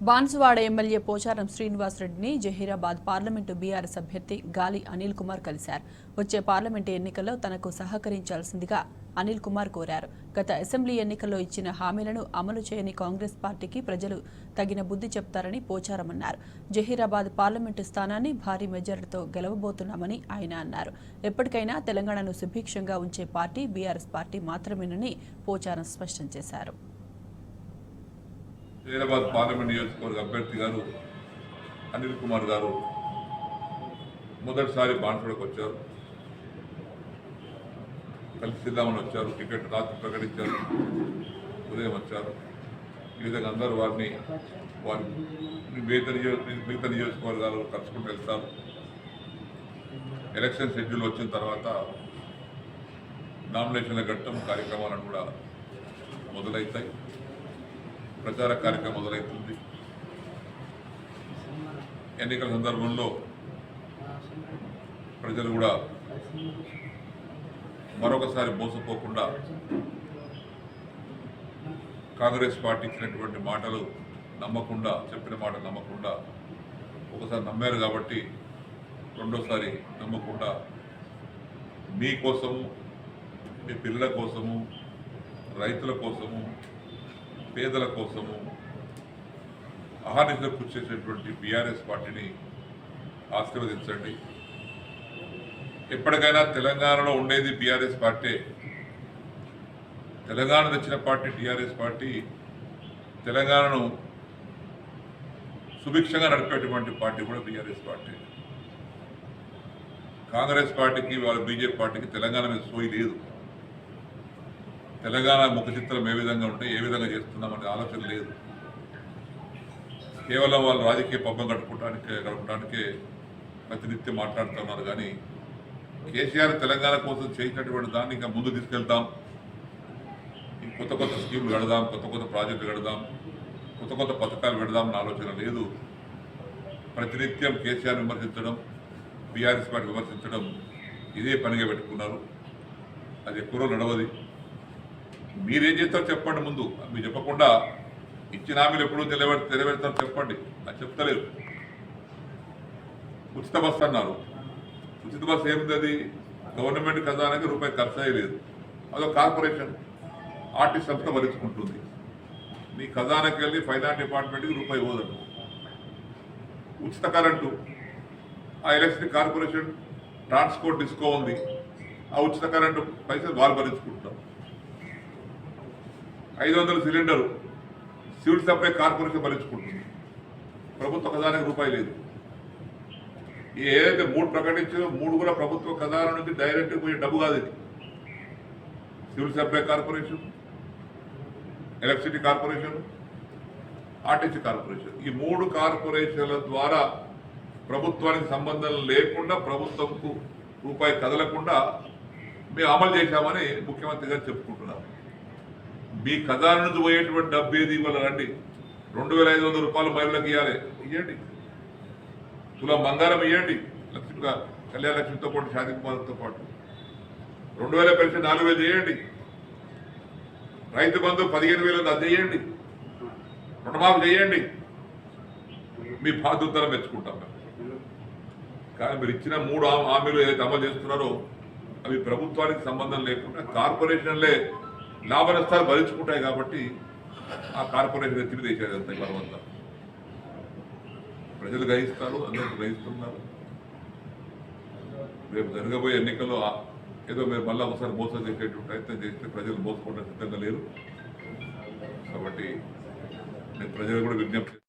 Banswada MLA Pocharam శ్రీనివాసరెడ్డిని Zaheerabad parliament BRS అభ్యర్థి గాలి అనిల్ కుమార్ కలిశారు. వచ్చే పార్లమెంటు ఎన్నికల్లో తనకు సహకరించాల్సిందిగా అనిల్ కుమార్ కోరారు. గత అసెంబ్లీ ఎన్నికల్లో ఇచ్చిన హామీలను అమలు చేయని కాంగ్రెస్ పార్టీకి ప్రజలు తగిన బుద్ధి చెప్తారని పోచారం అన్నారు. జహీరాబాద్ పార్లమెంటు స్థానాన్ని భారీ మెజారిటీతో గెలవబోతున్నామని ఆయన అన్నారు. ఎప్పటికైనా తెలంగాణను సుభిక్షంగా ఉంచే పార్టీ బీఆర్ఎస్ పార్టీ మాత్రమేనని పోచారం స్పష్టం చేశారు. జహీరాబాద్ పార్లమెంట్ నియోజకవర్గ అభ్యర్థి గారు అనిల్ కుమార్ గారు మొదటిసారి బాన్సువాడకు వచ్చారు. కలిసిద్దామని వచ్చారు. టికెట్ రాత్రి ప్రకటించారు, ఉదయం వచ్చారు. ఈ విధంగా అందరూ వారి మిగతా నియోజకవర్గాలు కలుసుకుంటూ వెళ్తారు. ఎలక్షన్ షెడ్యూల్ వచ్చిన తర్వాత నామినేషన్ల ఘట్టం కార్యక్రమాలను కూడా మొదలవుతాయి. ప్రచార కార్యక్రమం మొదలవుతుంది. ఎన్నికల సందర్భంలో ప్రజలు కూడా మరొకసారి మోసపోకుండా కాంగ్రెస్ పార్టీ ఇచ్చినటువంటి మాటలు నమ్మకుండా, చెప్పిన మాట నమ్మకుండా, ఒకసారి నమ్మారు కాబట్టి రెండోసారి నమ్మకుండా మీకోసము, మీ పిల్లల కోసము, రైతుల కోసము, పేదల కోసము అహర్నిశలు కృషి చేసేటువంటి బీఆర్ఎస్ పార్టీని ఆశీర్వదించండి. ఎప్పటికైనా తెలంగాణలో ఉండేది బీఆర్ఎస్ పార్టీ. తెలంగాణ తెచ్చిన పార్టీ టీఆర్ఎస్ పార్టీ. తెలంగాణను సుభిక్షంగా నడిపేటువంటి పార్టీ కూడా బీఆర్ఎస్ పార్టీ. కాంగ్రెస్ పార్టీకి, వాళ్ళ బీజేపీ పార్టీకి తెలంగాణ మీద సోయి లేదు. తెలంగాణ ముఖ చిత్రం ఏ విధంగా ఉంటే, ఏ విధంగా చేస్తున్నామనే ఆలోచన లేదు. కేవలం వాళ్ళు రాజకీయ పబ్బం గడపడానికే ప్రతినిత్యం మాట్లాడుతున్నారు. కానీ కేసీఆర్ తెలంగాణ కోసం చేసినటువంటి దాన్ని ఇంకా ముందు తీసుకెళ్తాం, కొత్త కొత్త స్కీములు కడదాం, కొత్త కొత్త ప్రాజెక్టులు కడదాం, కొత్త కొత్త పథకాలు పెడదామన్న ఆలోచన లేదు. ప్రతినిత్యం కేసీఆర్ విమర్శించడం, బీఆర్ఎస్ పార్టీ విమర్శించడం ఇదే పనిగా పెట్టుకున్నారు. అది ఎక్కువ నడవది. మీరేం చేస్తారో చెప్పండి. ముందు మీరు చెప్పకుండా ఇచ్చిన హామీలు ఎప్పుడు నెరవేరుతారో చెప్పండి. అది చెప్తలేరు. ఉచిత బస్సు అన్నారు. ఉచిత బస్సు ఏమిటి? అది గవర్నమెంట్ ఖజానాకి రూపాయి ఖర్చు అయ్యలేదు. అదొక కార్పొరేషన్ ఆర్టీసీ సంస్థ భరించుకుంటుంది. మీ ఖజానాకి వెళ్ళి ఫైనాన్స్ డిపార్ట్మెంట్కి రూపాయి పోదండి. ఉచిత కరెంటు, ఆ ఎలక్ట్రిసిటీ కార్పొరేషన్ ట్రాన్స్పోర్ట్ డిస్కో ఉంది. ఆ ఉచిత కరెంటు పైసలు వాళ్ళు భరించుకుంటారు. 500 సిలిండరు సివిల్ సప్లై కార్పొరేషన్ భరించుకుంటుంది. ప్రభుత్వ ఖజానాకి రూపాయి లేదు. ఏదైతే 3 ప్రకటించారో 3 కూడా ప్రభుత్వ ఖజానా నుంచి డైరెక్ట్ పోయే డబ్బు కాదు. ఇది civil supply corporation, electricity corporation, RTC corporation. ఈ 3 కార్పొరేషన్ల ద్వారా ప్రభుత్వానికి సంబంధం లేకుండా, ప్రభుత్వంకు రూపాయి కదలకుండా మేము అమలు చేశామని ముఖ్యమంత్రి గారు చెప్పుకుంటున్నారు. మీ ఖజానా నుంచి పోయేటువంటి డబ్బు ఏది? ఇవాళ రండి, 2500 రూపాయలు మహిళలకు ఇవ్వండి. తులం బంగారం ఇవ్వండి. లక్ష్మిగా కళ్యాణ లక్ష్మితో పాటు, షాదీ కుమార్తో పాటు 2000 పెన్షన్ 4000 చేయండి. రైతు బంధు 15,000 అది చేయండి. రుణమాఫీ చేయండి. మీ బాధ్యతను మెచ్చుకుంటాం. కానీ మీరు ఇచ్చిన 3 హామీలు ఏదైతే అమలు చేస్తున్నారో అవి ప్రభుత్వానికి సంబంధం లేకుండా కార్పొరేషన్లే లాభ నష్టాలు భరించుకుంటాయి. కాబట్టి ఆ కార్పొరేషన్ ఎత్తిడి దేశాలు అంతా బలవంతా ప్రజలు గ్రహిస్తారు, అందరూ గ్రహిస్తున్నారు. రేపు జరగబోయే ఎన్నికల్లో ఏదో మీరు మళ్ళీ ఒకసారి మోసం చేసేటువంటి ప్రయత్నం చేస్తే ప్రజలు మోసపోవడానికి సిద్ధంగా లేరు. కాబట్టి నేను ప్రజలు కూడా విజ్ఞప్తి